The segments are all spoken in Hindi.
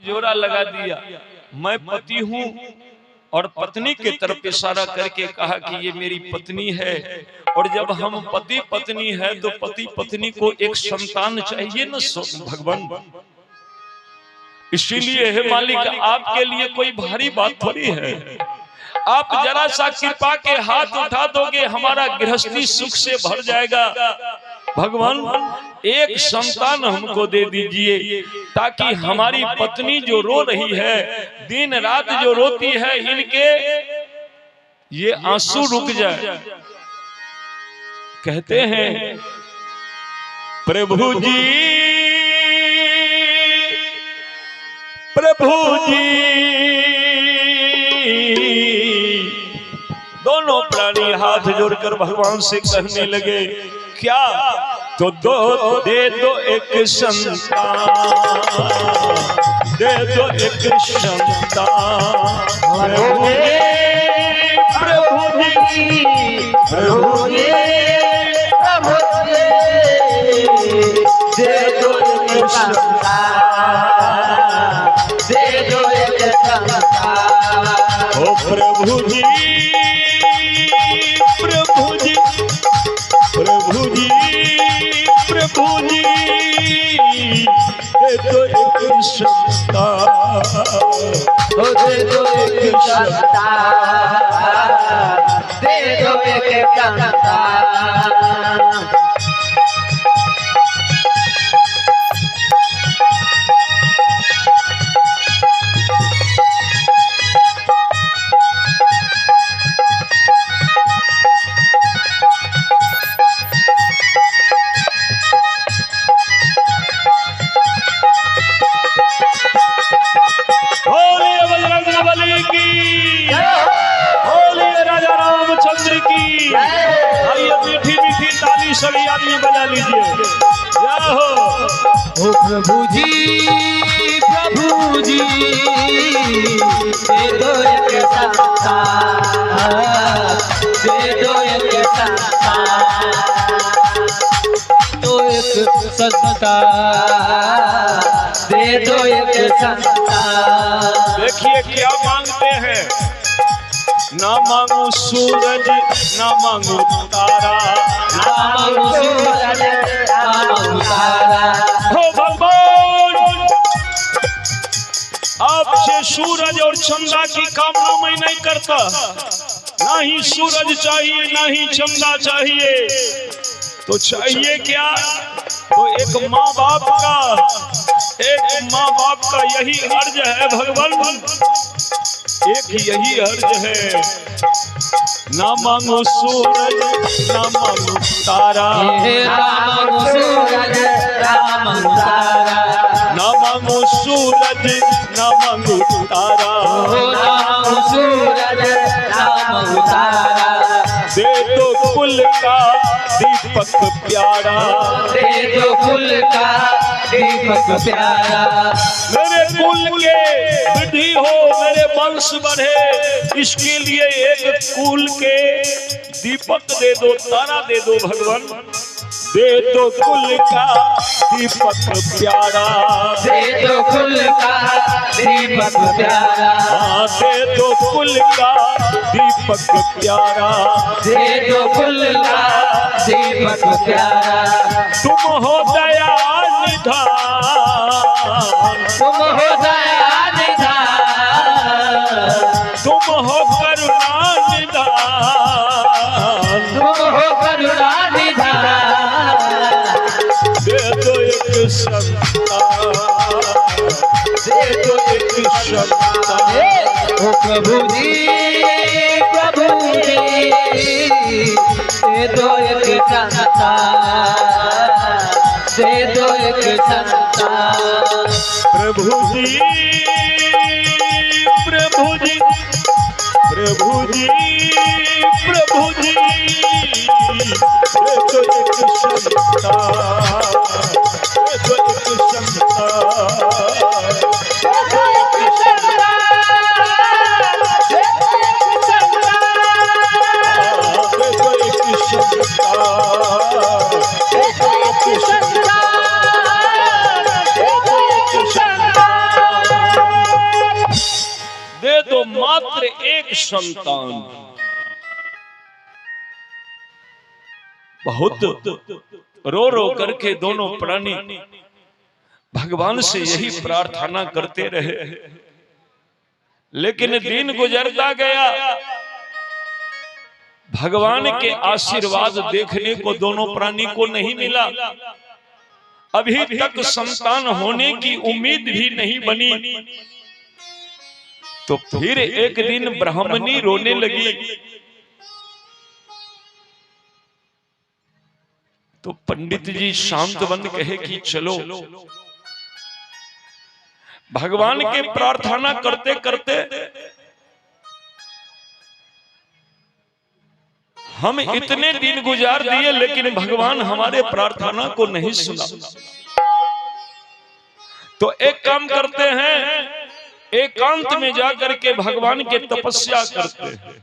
जोरा लगा दिया, मैं पति हूँ और पत्नी के तरफ इशारा करके कहा कि ये मेरी पत्नी है। और जब हम पति पत्नी है तो पति पत्नी को एक संतान चाहिए न भगवान। इसीलिए हे मालिक, आपके लिए कोई भारी बात थोड़ी है। आप जरा सा कृपा के हाथ उठा दोगे, हमारा गृहस्थी सुख से भर जाएगा। भगवान एक संतान हमको दे दीजिए, ताकि हमारी पत्नी जो रो रही है, दिन रात जो रोती है, इनके ये आंसू रुक जाए। कहते हैं प्रभु जी, प्रभु जी, दोनों प्राणी हाथ जोड़कर भगवान से कहने लगे, क्या तो दे दो एक संतान, दे दो एक संतान। प्रभु जी, प्रभु जी, प्रभु जी, प्रभु जी, दे दो एक संतान, दे दो एक संतान। ओ प्रभु जी, प्रभु जी, प्रभु जी, प्रभु जी, दे दो एक संतान, दे दो एक संतान, दे दो एक संतान। सभी आदमी बजा लीजिए। जय हो। ओ प्रभु जी, प्रभु जी, दे दो एक संतान, दे दो एक संतान, दो एक संतान, दे दो एक संतान। देखिए क्या मांगते हैं, ना मांगू सूरज, ना मांगू तारा, ना मांगू सूरज, ना मांगू तारा। हो भगवान, आपसे सूरज और चंदा की कामना मैं नहीं करता। ना ही सूरज चाहिए, ना ही चंदा चाहिए। तो चाहिए क्या? तो एक माँ बाप का यही अर्ज है भगवान, एक यही अर्ज है। ना मांगो सूरज, ना मांगो तारा, ना मांगो सूरज, ना मांगो तारा, ना मांगो सूरज, ना मांगो तारा, ना मांगो सूरज, ना मांगो तारा। दे दो कुल का दीपक प्यारा, दे दो कुल का दीपक प्यारा। मेरे कुल के वृद्धि हो, मेरे वंश बढ़े, इसके लिए एक कुल के दीपक दे दो, तारा दे दो भगवान। दे दो कुल का दीपक प्यारा, दे दो कुल का दीपक प्यारा, दे दो कुल का दीपक प्यारा, दे दो कुल का दीपक प्यारा। तुम हो दया निधान, तुम हो दया निधान, तुम हो करुणा निधान, तुम हो करुणा निधान। दे दो एक संतान, दे दो एक संतान। ओ प्रभु जी, प्रभु जी, दे दो एक संतान, दे दो एक संतान। प्रभु जी, प्रभु जी, प्रभु जी, प्रभु जी, दे दो एक संतान, दे दो एक संतान, दे दो एक संतान, दे दो एक संतान, दे दो एक संतान, दे दो एक संतान। दे दो मात्र एक संतान। बहुत रो रो करके दोनों प्राणी भगवान से यही प्रार्थना करते रहे, लेकिन दिन गुजरता गया, भगवान के आशीर्वाद देखने को दोनों प्राणी को नहीं मिला। अभी तक संतान होने की उम्मीद भी नहीं बनी। तो फिर एक दिन ब्राह्मणी रोने लगी। तो पंडित जी शांत बन कहे कि चलो, भगवान के प्रार्थना करते करते हम इतने दिन गुजार दिए, लेकिन भगवान हमारे प्रार्थना को नहीं सुना। तो एक काम करते हैं, एकांत में जाकर के भगवान के तपस्या करते हैं।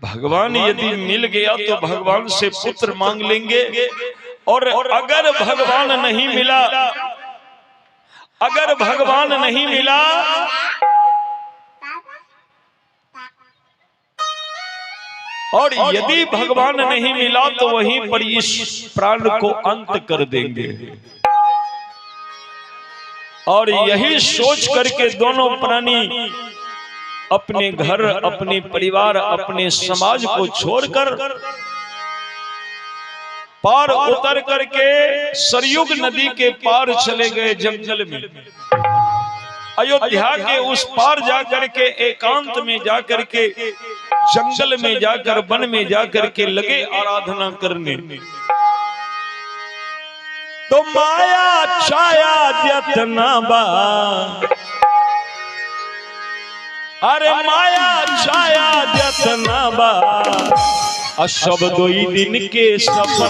भगवान यदि मिल गया तो भगवान से पुत्र मांग लेंगे, और अगर भगवान नहीं मिला, अगर भगवान नहीं मिला और यदि भगवान नहीं मिला तो वहीं पर इस प्राण को अंत कर देंगे। और यही सोच करके दोनों प्राणी अपने घर, अपने परिवार, अपने समाज को छोड़कर पार उतर करके सरयुग नदी के पार चले गए जंगल में। अयोध्या के उस पार जाकर के एकांत में जाकर के जंगल में जाकर, वन में जाकर के लगे आराधना करने। तो माया छाया जतना बा, अरे माया छाया जतना बा, सब दोई दिन के सपना,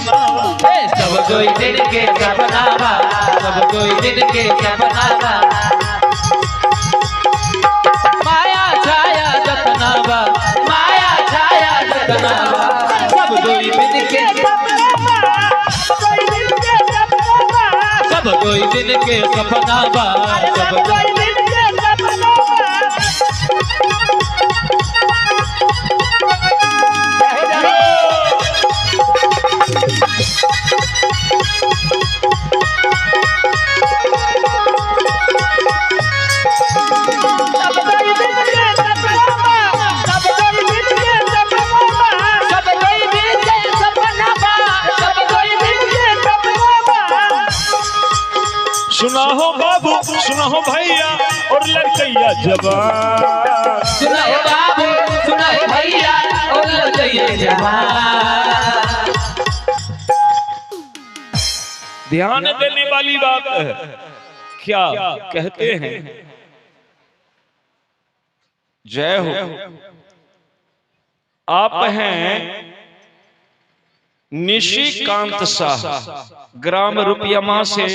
सब दोई दिन के सपना बा, सब दोई दिन के सपना बा। माया छाया जतना बा, माया छाया जतना बा, सब दोई दिन के सपना बा, सब दोई दिन के सपना बा, सब दोई दिन के सपना बा। सुना हो बाबू, सुना हो भैया और लड़कैया जवान, सुना हो बाबू, सुना हो भैया और लड़कैया जवान। ध्यान देने वाली बात है। क्या कहते हैं? जय हो। आप हैं निशिकांत शाह, ग्राम रुपयामा से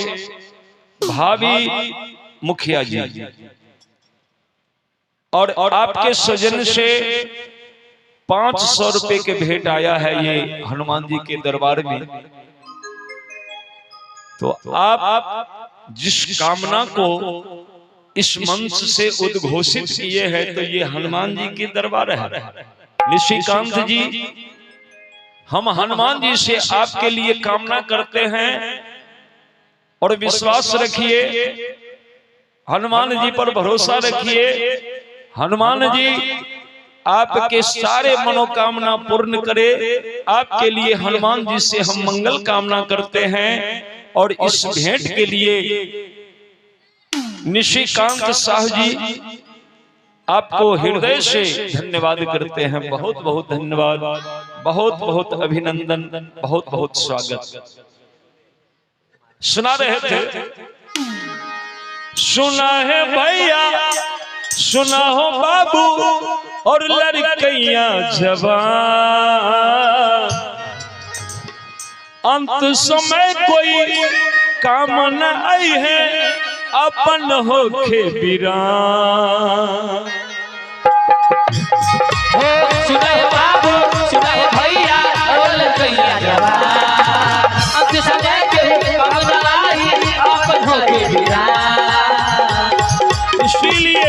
भाभी मुखिया जी, और आपके सजन से 500 रुपए के भेंट आया है ये हनुमान जी के दरबार में। तो आप जिस कामना को इस मंच से उद्घोषित किए हैं, तो ये हनुमान जी के दरबार है। निशिकांत जी, हम हनुमान जी से आपके लिए कामना करते हैं और विश्वास रखिए, हनुमान जी पर भरोसा रखिए। हनुमान जी आपके सारे मनोकामना पूर्ण करे। आपके लिए हनुमान जी से हम मंगल कामना करते हैं, और इस भेंट के लिए निशिकांत शाह जी आपको हृदय से धन्यवाद करते हैं। बहुत बहुत धन्यवाद, बहुत बहुत अभिनंदन, बहुत बहुत स्वागत। सुना रहे थे, सुना है भैया, सुना हो बाबू और लड़कैया जवान, अंत समय कोई काम न आई है, अपन होके वीरान। सुना है बाबू, सुना है भैया और लड़कैया जवान, अंत समय कोई काम न आई, अपन होके वीरान। इसीलिए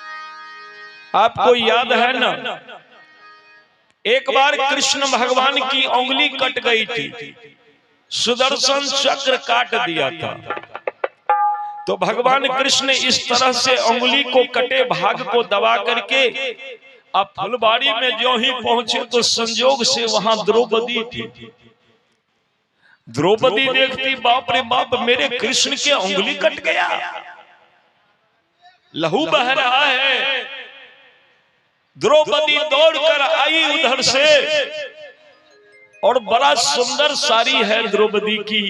आपको याद है ना, एक बार कृष्ण भगवान की उंगली कट गई थी, सुदर्शन चक्र काट दिया था। तो भगवान कृष्ण इस तरह से उंगली को कटे भाग को दबा करके अब फुलबाड़ी में जो ही पहुंचे तो संजोग से वहां द्रौपदी थी। द्रौपदी देखती, बाप रे बाप, मेरे कृष्ण के उंगली कट गया, लहू बह रहा है। द्रौपदी दौड़कर आई उधर से, और बड़ा सुंदर साड़ी है द्रौपदी की,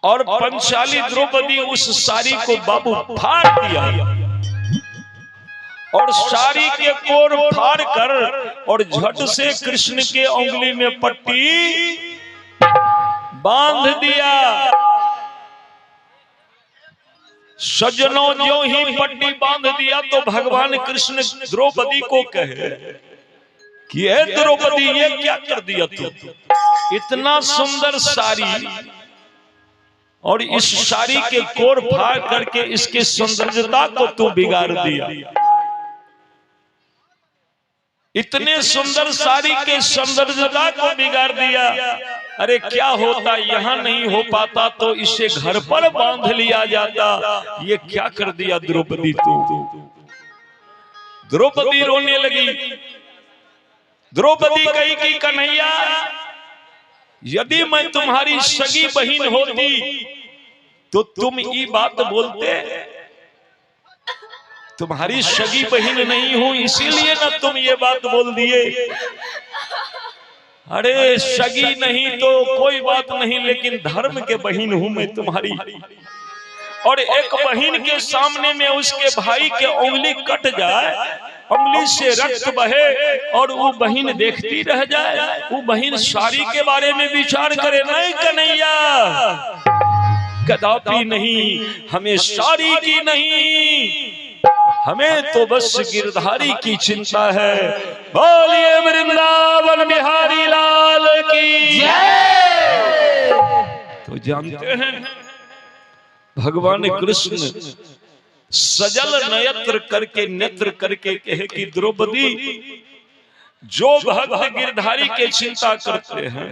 और पंचाली द्रौपदी उस साड़ी को बाबू फाड़ दिया, और साड़ी के कोर फाड़ कर और झट से कृष्ण के उंगली में पट्टी बांध दिया। सज्जनों, जो ही पट्टी बांध दिया तो भगवान कृष्ण द्रौपदी को कहे कि हे द्रौपदी, ये क्या कर दिया तू? इतना सुंदर साड़ी, और इस साड़ी के कोर फाड़ करके इसके सौंदर्यता को तू बिगाड़ दिया। इतने सुंदर साड़ी के सौंदर्यता को बिगाड़ दिया। अरे क्या होता, यहाँ नहीं हो पाता तो इसे घर पर बांध लिया जाता। ये क्या कर दिया द्रौपदी तू? द्रौपदी रोने लगी। द्रौपदी कही कि कन्हैया, यदि मैं तुम्हारी सगी बहन होती तो तुम ये बात बोलते। तुम्हारी सगी बहन नहीं हूं, इसीलिए ना तुम ये बात बोल दिए। अरे सगी नहीं तो कोई बात नहीं, लेकिन धर्म के बहन हूं मैं तुम्हारी। और एक बहन के सामने में उसके भाई के उंगली कट जाए, उंगली से रक्त बहे, और वो बहन देखती रह जाए, वो बहन साड़ी के बारे में विचार करे, नहीं कन्हैया, कदापि नहीं, हमें साड़ी की नहीं, हमें तो बस गिरधारी की चिंता है। बोलिए वृंदावन बिहारी लाल की जय। तो जानते हैं भगवान कृष्ण सजल नेत्र करके कहे कि द्रौपदी, जो भक्त गिरधारी के चिंता करते हैं,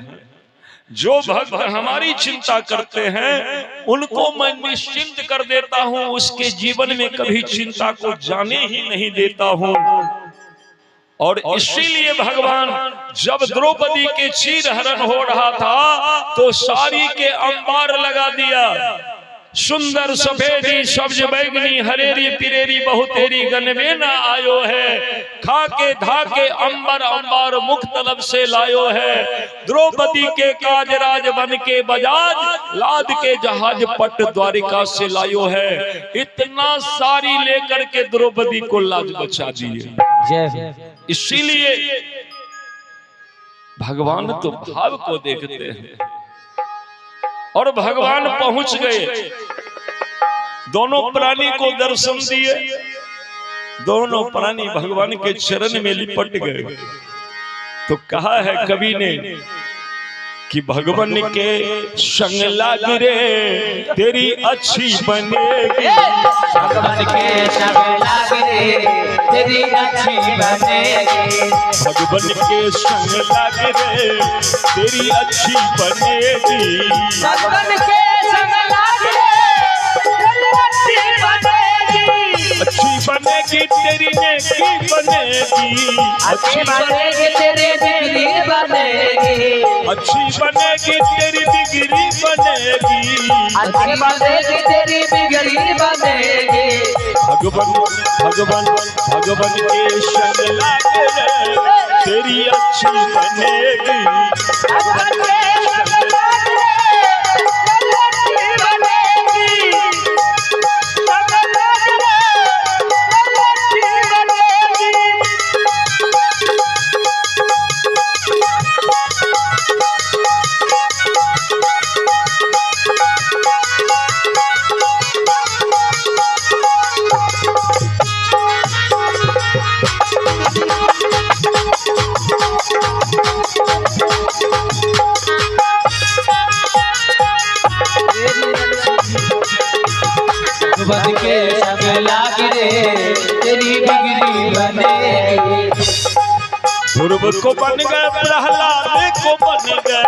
जो भक्त हमारी चिंता करते हैं, उनको मैं निश्चिंत कर देता हूं, उसके जीवन में कभी चिंता को जाने ही नहीं देता हूं। और इसीलिए भगवान जब द्रौपदी के चीर हरण हो रहा था तो साड़ी के अंबार लगा दिया। सुंदर सफेदी सब्ज बैगनी हरेरी पिरेरी बहुतेरी गनवे न आयो है, खाके धाके अंबर अंबार मुख तलब से लायो है। द्रौपदी के काज राज बन के बजाज, लाद के जहाज पट द्वारिका से लायो है। इतना सारी लेकर के द्रौपदी को लाज बचा दिए। इसीलिए भगवान तो भाव को देखते हैं, और भगवान पहुंच गए, दोनों प्राणी को दर्शन दिए, दोनों प्राणी भगवान के चरण में लिपट गए। तो कहा है कवि ने कि भगवान के संग लाग रे तेरी अच्छी बनेगी, भगवान के संग लाग रे तेरी अच्छी बनेगी, भगवान के संग लाग रे तेरी अच्छी बनेगी, भगवान के संग लाग रे तेरी अच्छी बनेगी, अच्छी बनेगी तेरी नेकी बनेगी, अच्छी बनेगी तेरी बिगड़ी बनेगी, अच्छी बनेगी तेरी बिगड़ी बनेगी, अच्छी बनेगी तेरी बिगड़ी बनेगी। भगवान भगवान भगवान के संग लाग रे तेरी अच्छी बनेगी, भगवान के संग लाग रे तेरी अच्छी बनेगी, संग लाग रे तेरी अच्छी बनेगी। ध्रुव को बन गए प्रहलाद को बन गए,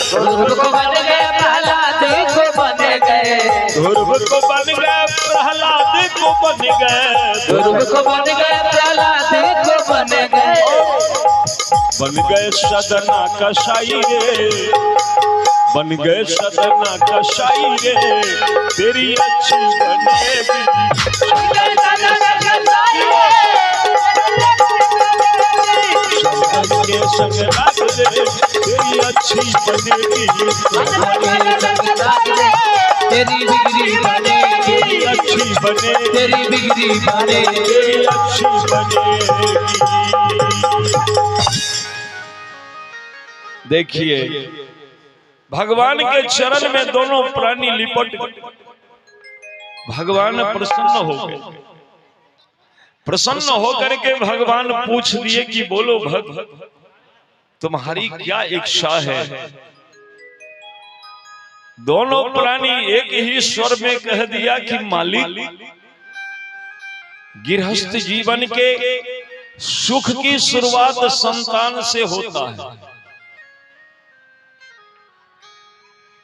ध्रुव को बन गए प्रहलाद को बन गए, ध्रुव को बन गए प्रहलाद को बन गए, ध्रुव को बन गए प्रहलाद को बन गए, बन गए सदना कसाई रे, बन गए सदना कसाई रे, तेरी अच्छी बनेगी के संग लाग ले, तेरी अच्छी बनेगी, तेरी बिगड़ी बनेगी, तेरी अच्छी बनेगी, तेरी बिगड़ी बनेगी, तेरी अच्छी बनेगी। देखिए भगवान के चरण में दोनों प्राणी लिपट गए। भगवान प्रसन्न हो गए। प्रसन्न होकर के भगवान पूछ दिए कि बोलो भक्त, तुम्हारी क्या इच्छा है? दोनों प्राणी एक ही स्वर में कह दिया कि मालिक, गृहस्थ जीवन के सुख की शुरुआत संतान से होता है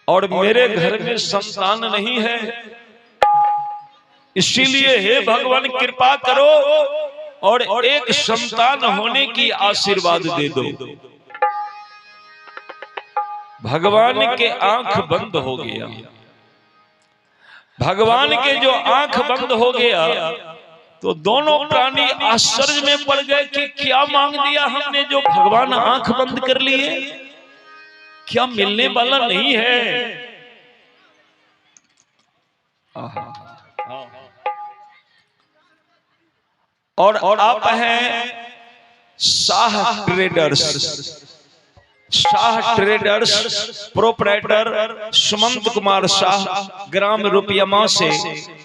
और मेरे घर में संतान नहीं है, इसीलिए हे भगवान कृपा करो और एक संतान होने की आशीर्वाद दे दो। भगवान के आंख बंद हो गया। भगवान के जो आंख बंद हो गया तो दोनों प्राणी आश्चर्य में पड़ गए कि क्या मांग दिया हमने जो भगवान आंख बंद कर लिए, क्या मिलने वाला नहीं है? और आप हैं Shah traders, Shah traders proprietor Sumant Kumar Shah, ग्राम रुपयमा से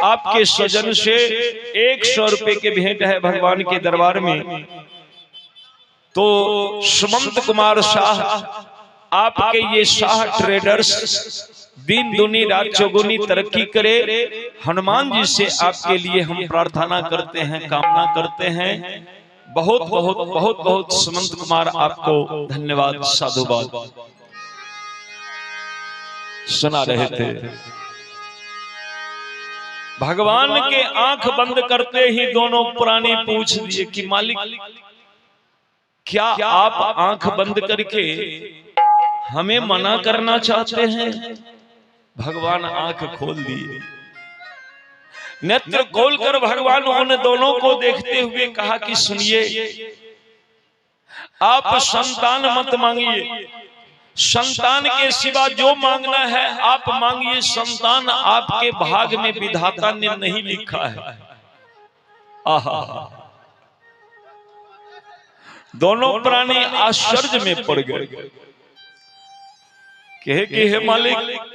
आपके स्वजन से 100 रुपए के भेंट है भगवान के दरबार में। तो सुमंत कुमार शाह, आपके ये शाह ट्रेडर्स दिन दुनी रात चौगुनी तरक्की करे, हनुमान जी से आपके लिए हम प्रार्थना करते हैं, कामना करते हैं। बहुत बहुत बहुत बहुत सुमंत कुमार आपको धन्यवाद, साधुवाद। सुना रहे थे भगवान के आंख बंद करते ही दोनों प्राणी पूछ दिए कि मालिक, क्या आप आंख बंद करके हमें मना करना चाहते हैं? भगवान आंख खोल दिए। नेत्र खोलकर भगवान उन दोनों को देखते हुए कहा कि सुनिए, आप संतान मत मांगिए, संतान के सिवा जो मांगना है आप मांगिए, संतान आपके भाग में विधाता ने नहीं लिखा है। आहा, दोनों प्राणी आश्चर्य में पड़ गए। कहे कि हे मालिक,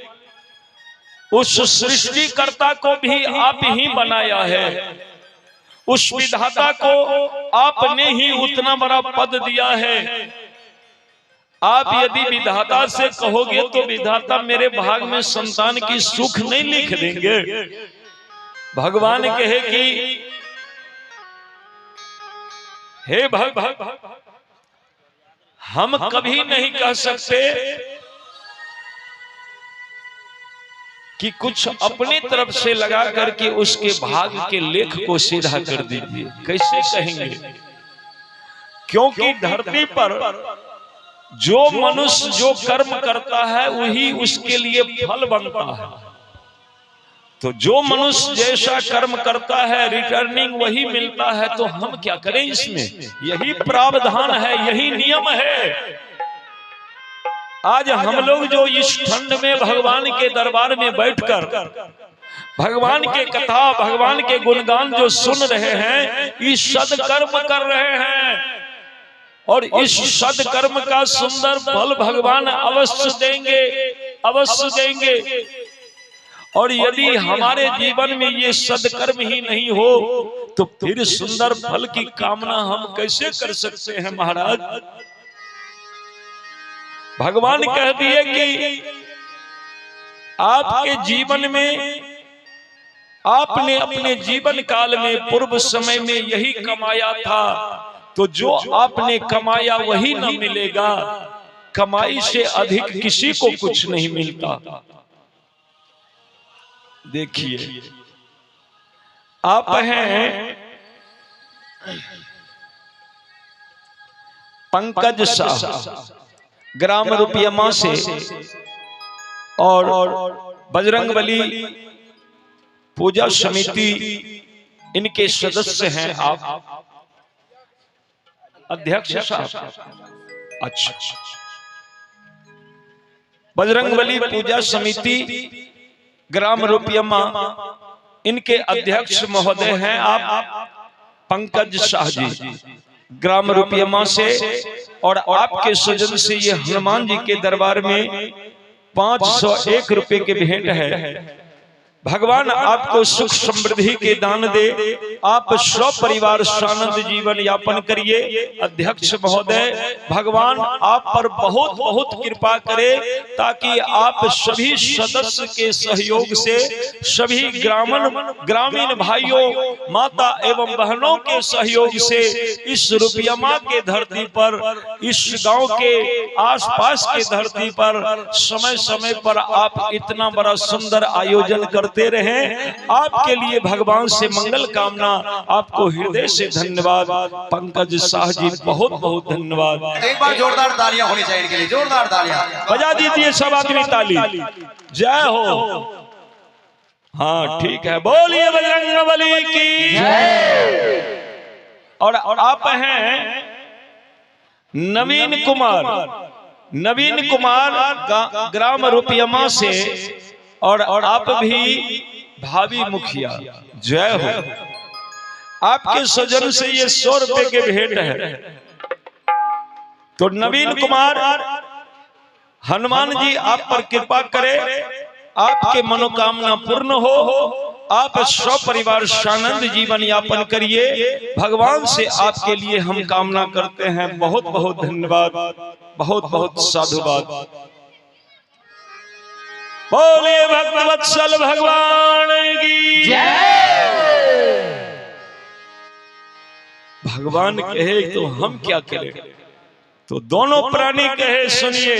उस सृष्टिकर्ता को भी आप ही बनाया है, उस विधाता को आपने ही उतना बड़ा पद दिया है। आप यदि विधाता से कहोगे तो विधाता मेरे भाग में संतान की सुख नहीं लिख देंगे। भगवान कहे कि हे भगवान, हम कभी नहीं कह सकते कि कुछ अपने तरफ से लगा करके उसके भाग के लेख को सीधा कर दीजिए। कैसे कहेंगे? क्योंकि धरती पर जो मनुष्य जो कर्म करता है वही उसके लिए फल बनता है। तो जो मनुष्य जैसा कर्म करता है रिटर्निंग वही मिलता है। तो हम क्या करें इसमें? यही प्रावधान है, यही नियम है। आज हम लोग जो इस ठंड में भगवान के दरबार में बैठकर भगवान के कथा, भगवान के गुणगान जो सुन रहे हैं, इस सदकर्म कर रहे हैं और इस सदकर्म का सुंदर फल भगवान अवश्य देंगे, अवश्य देंगे। और यदि हमारे जीवन में ये सदकर्म ही नहीं हो तो फिर सुंदर फल की कामना हम कैसे कर सकते हैं महाराज? भगवान कह दिए कि आपके जीवन में आपने अपने जीवन काल में पूर्व समय में यही कमाया था, तो जो आपने कमाया वही न मिलेगा, कमाई से अधिक किसी को कुछ नहीं मिलता। देखिए आप हैं पंकज शाह ग्राम रुपयमा से और बजरंगबली पूजा समिति इनके सदस्य हैं आप, अध्यक्ष साहब। अच्छा, बजरंगबली पूजा समिति ग्राम रुपयमा इनके अध्यक्ष महोदय हैं आप पंकज शाह जी ग्राम रुपयमा से। और आपके सजन से ये हनुमान जी के दरबार में 501 रुपए के भेंट है। भगवान आपको सुख समृद्धि के दान दे, आप सब परिवार आनंद जीवन यापन करिए। अध्यक्ष महोदय भगवान आप पर बहुत बहुत कृपा करे, ताकि आप सभी सदस्य के सहयोग से, सभी ग्रामीण भाइयों माता एवं बहनों के सहयोग से इस रुपयमा के धरती पर, इस गांव के आसपास के धरती पर समय समय पर आप इतना बड़ा सुंदर आयोजन करते रहे। आपके लिए भगवान से मंगल कामना। आपको हृदय से धन्यवाद पंकज शाह जी, बहुत बहुत धन्यवाद। एक बार जोरदार तालियां होनी चाहिए इनके लिए, जोरदार तालियां बजा दीजिए सब आदमी ताली। जय हो। हाँ ठीक है, बोलिए बजरंगबली की जय। और आप हैं नवीन कुमार ग्राम रुपयमा से, और आप भी भाभी मुखिया। जय हो। आपके सजन से ये 100 रुपए के भेंट है। तो नवीन कुमार, हनुमान जी आप पर कृपा करे, आपके मनोकामना पूर्ण हो, आप सब परिवार आनंद जीवन यापन करिए। भगवान से आपके लिए हम कामना करते हैं। बहुत बहुत धन्यवाद, बहुत बहुत साधुवाद। बोलिए भक्तवत्सल भगवान की जय। भगवान कहे तो हम क्या करें, तो दोनों प्राणी कहे सुनिए,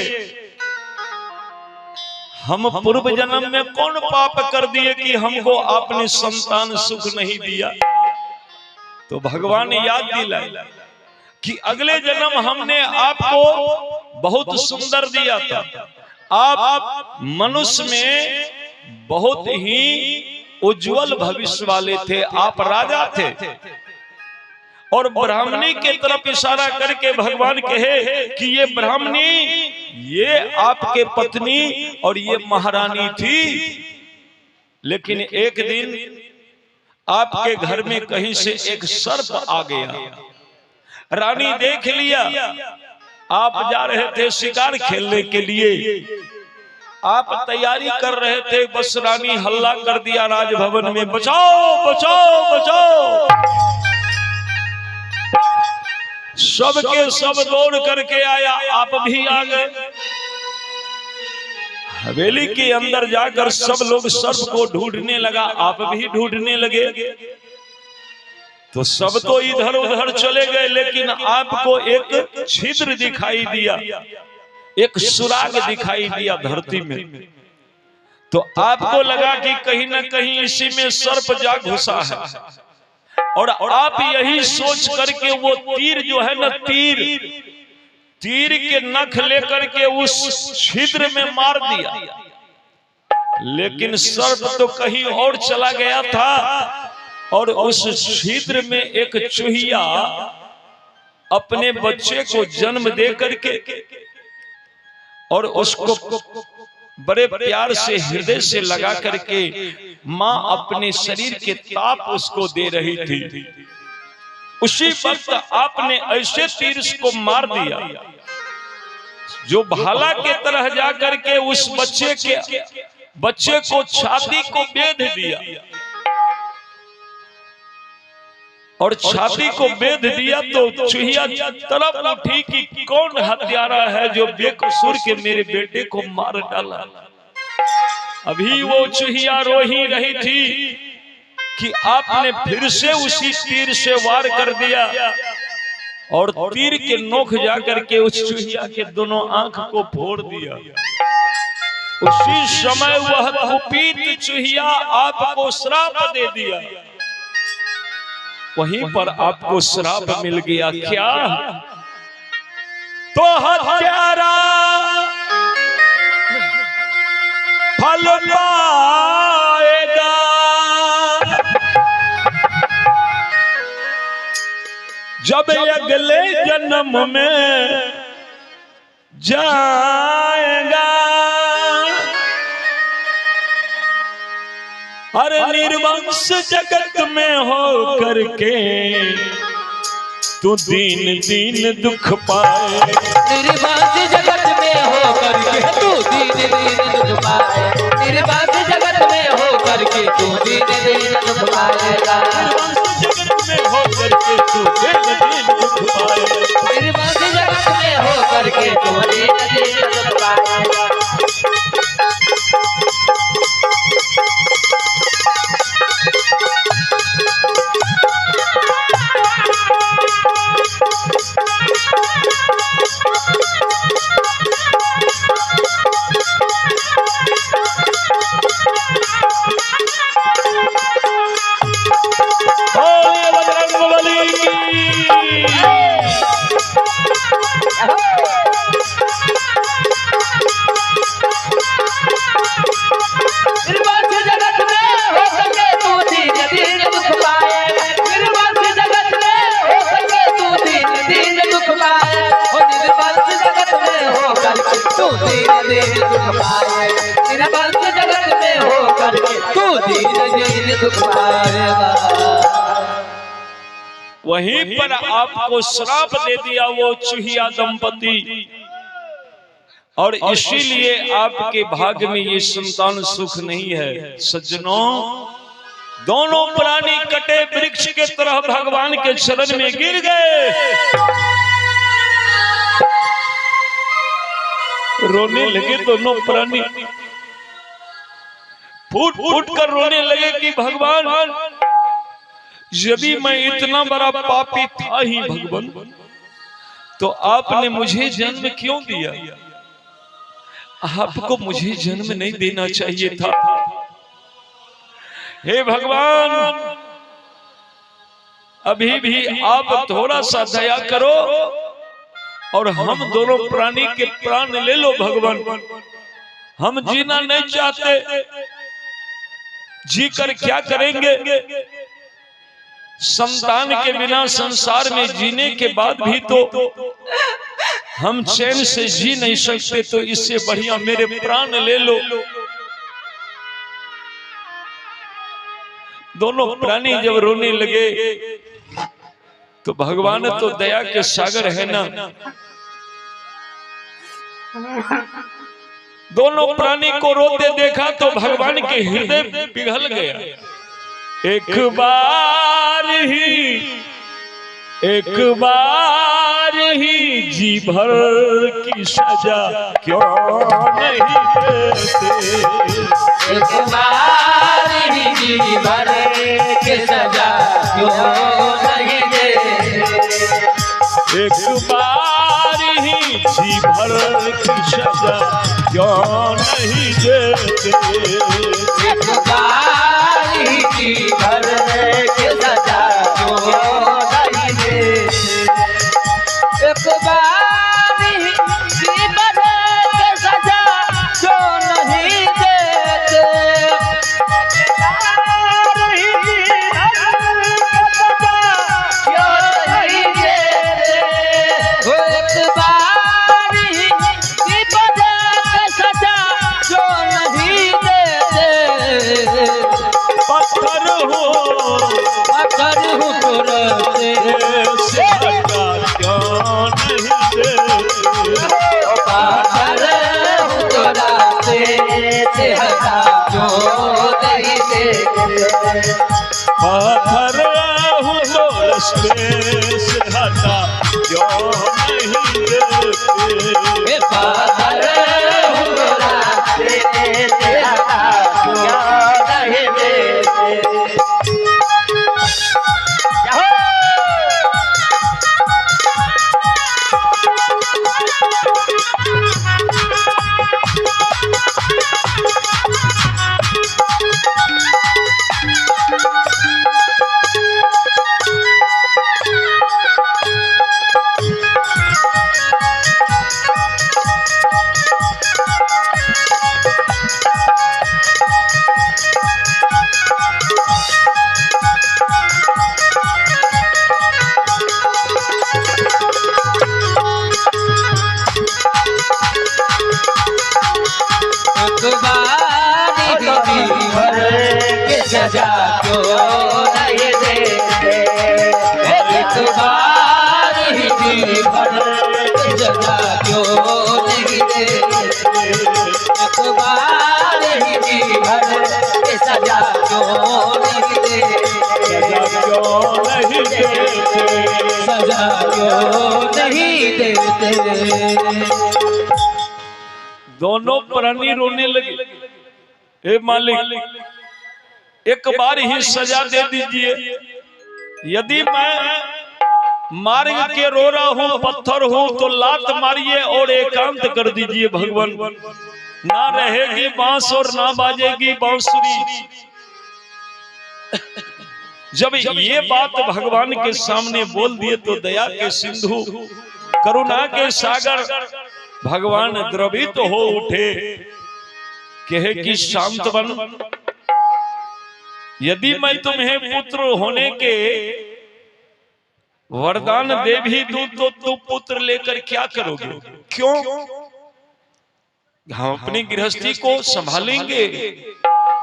हम पूर्व जन्म में कौन पाप कर दिए कि हमको आपने संतान सुख नहीं दिया। तो भगवान याद दिलाए कि अगले जन्म हमने आपको बहुत सुंदर दिया था। आप मनुष्य में बहुत ही उज्जवल भविष्य वाले थे, आप राजा थे। और ब्राह्मणी के तरफ इशारा करके भगवान कहे कि ये ब्राह्मणी, ये आपके पत्नी और ये महारानी थी। लेकिन एक दिन आपके घर में कहीं से एक सर्प आ गया, रानी देख लिया। आप जा रहे थे शिकार खेलने के लिए, आप तैयारी कर रहे थे, बस रानी हल्ला कर दिया राजभवन में, बचाओ बचाओ बचाओ। सबके सब दौड़ करके आया, आप भी आ गए। हवेली के अंदर जाकर सब लोग सर्प को ढूंढने लगा, आप भी ढूंढने लगे। तो सब तो इधर उधर चले गए, लेकिन आपको एक छिद्र दिखाई दिया, एक सुराग दिखाई दिया धरती में। तो आपको लगा कि कहीं ना कहीं इसी में सर्प जा घुसा है, और आप यही सोच करके वो तीर जो है ना, तीर के नख लेकर के उस छिद्र में मार दिया। लेकिन सर्प तो कहीं और चला गया था, और उस छिद्र में एक चूहिया अपने बच्चे को जन्म दे करके, और उसको बड़े प्यार से हृदय से लगा करके माँ अपने शरीर के ताप उसको दे रही थी। उसी वक्त आपने ऐसे तीर को मार दिया जो भाला के तरह जाकर के उस बच्चे को छाती को बेध दिया, और छाती को बेध दिया। तो चूहिया तड़प उठी कि कौन हत्यारा है जो बेकसूर के मेरे बेटे को मार डाला। अभी वो चूहिया रो ही रही थी कि आपने फिर से उसी तीर से वार कर दिया, और तीर के नोक जाकर के उस चूहिया के दोनों आंख को फोड़ दिया। उसी समय वह कुपीत चूहिया आपको श्राप दे दिया। वहीं पर आपको श्राप मिल गया। क्या? तो हत्यारा फल पाएगा, जब अगले जन्म में जाएगा। हर निर्वंश जगत में हो करके तू दीन दीन दुख पाए। निर्वंश जगत में हो करके तू दीन दीन दुख पाए। निर्वंश जगत में हो करके तू दीन दीन दुख पाएगा। निर्वंश जगत में हो करके तू दीन दीन दुख पाए। निर्वंश जगत में हो करके तू दीन दीन दुख पाएगा। वहीं पर आपको श्राप दे दिया वो चूहिया दंपति, और इसीलिए आपके भाग्य में ये संतान सुख नहीं है। सज्जनों, दोनों प्राणी कटे वृक्ष के तरह भगवान के चरण में गिर गए, रोने लगे। दोनों प्राणी फूट फूट कर रोने लगे कि भगवान, यदि मैं इतना बड़ा पापी था ही भगवान, तो आपने मुझे जन्म क्यों दिया? आपको मुझे जन्म नहीं देना चाहिए था। हे भगवान, अभी भी आप थोड़ा सा दया करो और हम दोनों प्राणी के प्राण ले लो भगवान। हम जीना नहीं चाहते, जी कर क्या करेंगे? संतान के बिना संसार में जीने के बाद भी तो हम चैन से जी नहीं सकते, तो इससे बढ़िया मेरे प्राण ले लो। दोनों प्राणी जब रोने लगे तो भगवान तो दया के सागर है ना। दोनों प्राणी को रोते देखा तो भगवान के हृदय पिघल गया। एक बार ही जी भर की सजा क्यों नहीं देते? एक बार ही जी भर की सजा क्यों नहीं देते? एक बार ही जी भर की सजा क्यों नहीं देते? एक बार ही जी भर की सजा क्यों नहीं देते? एक बार ही जी भर की सजा क्यों नहीं देते? पत्थर हूँ तो रस्ते से हटा क्यों नहीं देते? पत्थर हूँ तो रास्ते से हटा क्यों नहीं देते? बार ही जी भर के सजा क्यों नहीं देते, एक बार ही जी भर के सजा क्यों नहीं देते, एक बार ही जी भर के सजा क्यों नहीं देते, सजा क्यों नहीं देते। दोनों प्राणी रोने लगे, हे मालिक एक बार ही सजा दे दीजिए, यदि मैं मार्ग के रो रहा हूँ, पत्थर हूँ, तो लात मारिए और एकांत कर दीजिए भगवान, ना रहेगी बांस और ना बाजेगी बांसुरी। जब ये बात भगवान के सामने बोल दिए तो दया के सिंधु, करुणा के सागर भगवान द्रवित हो उठे, कहे कि शांत बन, यदि मैं तुम्हें पुत्र होने के वरदान दे भी दूं तो तुम पुत्र लेकर क्या करोगे? क्यों? हम अपनी गृहस्थी को संभालेंगे,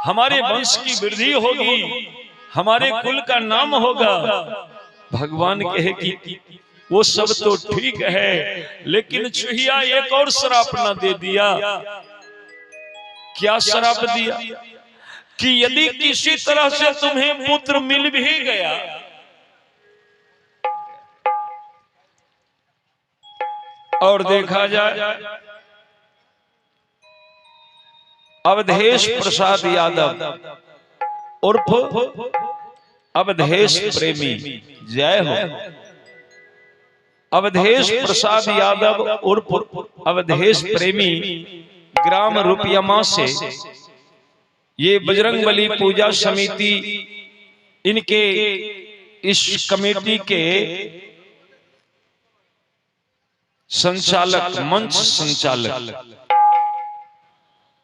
हमारे वंश की वृद्धि होगी, हमारे कुल का नाम होगा। भगवान कहे कि वो सब तो ठीक है, लेकिन चूहिया एक और श्राप न दे दिया। क्या श्राप दिया? कि यदि किसी तरह से तुम्हें पुत्र मिल भी गया और देखा जाए अवधेश प्रसाद यादव उर्फ अवधेश प्रेमी, जय हो। अवधेश प्रसाद यादव उर्फ अवधेश प्रेमी ग्राम रुपयमा से ये बजरंगबली पूजा समिति, इनके इस कमेटी के संचालक, मंच संचालक,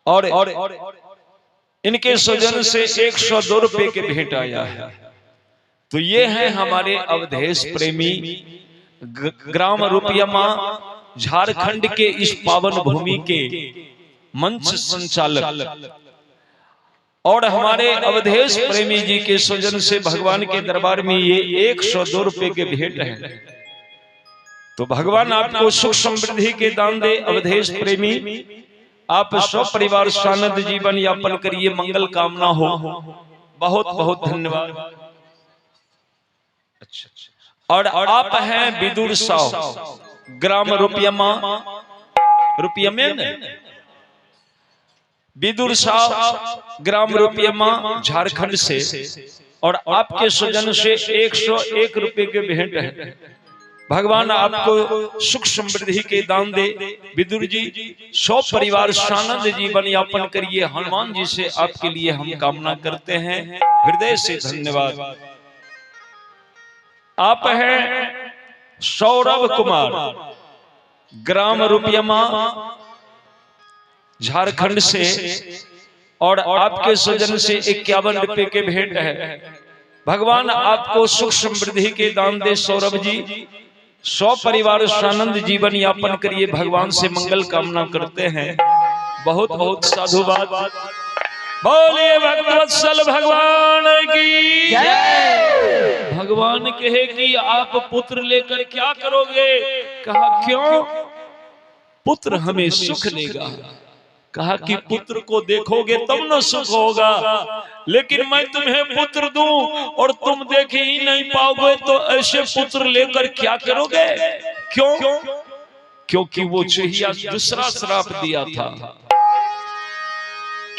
और इनके स्वजन से 102 रुपए के भेंट आया है। तो ये है हमारे अवधेश प्रेमी ग्राम रुपयमा झारखंड के इस पावन भूमि के मंच संचालक, और हमारे अवधेश प्रेमी जी के स्वजन से भगवान के दरबार में ये 102 रुपए के भेंट है। तो भगवान आपको सुख समृद्धि के दान दे। अवधेश प्रेमी, आप सब परिवार सानंद जीवन यापन करिए, मंगल कामना हो। बहुत बहुत धन्यवाद। और आप हैं विदुर साव ग्राम रुपयमा, विदुर साव ग्राम रुपयमा झारखंड से, और आपके स्वजन से 101 रुपए के भेंट है। भगवान आपको सुख समृद्धि के दान दे। विदुर जी, सब परिवार सानंद जीवन यापन करिए। हनुमान जी से आपके लिए हम कामना करते हैं, हृदय से धन्यवाद। आप हैं सौरभ कुमार ग्राम रुपयमा झारखंड से, और आपके स्वजन से 51 रुपए के भेंट है। भगवान आपको सुख समृद्धि के दान दे। सौरभ जी, सौ परिवार सानंद जीवन यापन करिए। भगवान से मंगल कामना करते हैं। बहुत बहुत साधुवाद। बोलिए भक्तवत्सल भगवान की जय। भगवान कहे कि आप पुत्र लेकर क्या करोगे? कहा क्यों? पुत्र हमें सुख देगा। कहा कि पुत्र को देखोगे तब न सुख होगा, लेकिन मैं तुम्हें पुत्र दूं और तुम देख ही नहीं पाओगे, तो ऐसे पुत्र लेकर क्या करोगे? क्यों? क्योंकि वो चूहिया दूसरा श्राप दिया था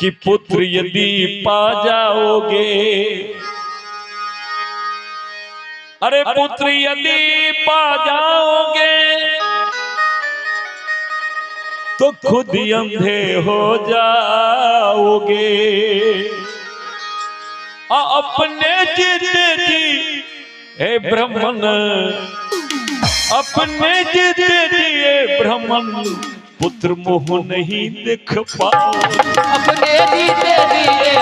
कि पुत्र यदि पा जाओगे, अरे पुत्र यदि पा जाओगे तो खुद अंधे हो जाओगे। अपने जीते जी हे ब्राह्मण, अपने जीते जी हे ब्राह्मण, पुत्र मोह नहीं देख पाओ। अपने जीते दिए